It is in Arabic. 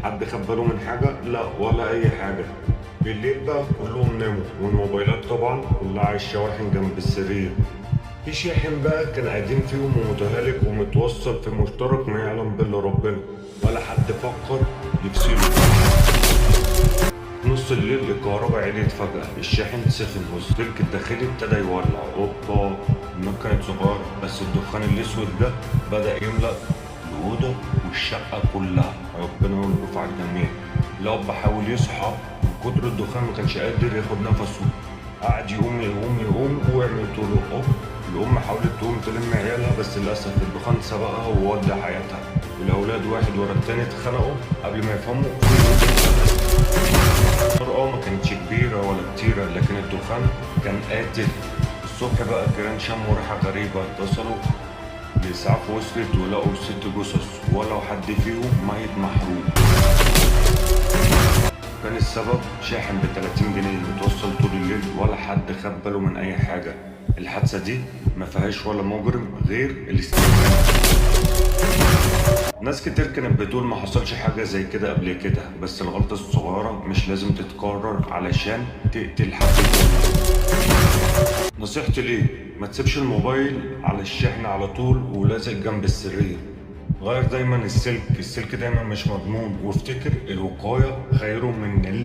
حد خد باله من حاجة؟ لا ولا أي حاجة. بالليل بقى كلهم ناموا والموبايلات طبعا كلها على الشواحن جنب السرير. في شاحن بقى كان قاعدين فيهم ومتهالك ومتوصل في مشترك ما يعلم بالله ربنا، ولا حد فكر يفصله. نص الليل الكهرباء عليت فجأة، الشاحن سخن والسلك الداخلي ابتدى يولع. اوبا، النار كانت صغيرة بس الدخان الأسود ده بدأ يملأ الأوضة والشقة كلها. ربنا يلطف على الجميع. الأب حاول يصحى من كتر الدخان ما كانش قادر ياخد نفسه، قعد يقوم يقوم يقوم وقع من طوله. الأم حاولت تقوم تلم عيالها بس للأسف الدخان سبقها وودع حياتها. الأولاد واحد ورا التاني اتخنقوا قبل ما يفهموا. النار ما كانتش كبيرة ولا كتيرة لكن الدخان كان قاتل. الصبح بقى الجيران شموا ريحة غريبة، اتصلوا بإسعاف وصلت ولقوا 6 جثث ولو حد فيهم ميت محروق. كان السبب شاحن ب30 جنيه متوصل طول الليل ولا حد خد باله من أي حاجة. الحادثة دي ما فيهاش ولا مجرم غير الاستهلاك. ناس كتير كانت بتقول ما حصلش حاجة زي كده قبل كده، بس الغلطة الصغيرة مش لازم تتكرر علشان تقتل حد تاني. نصيحتي ليه، ما تسيبش الموبايل على الشحن على طول ولازق جنب السرير. غير دايما السلك دايما مش مضمون، وافتكر الوقاية خير من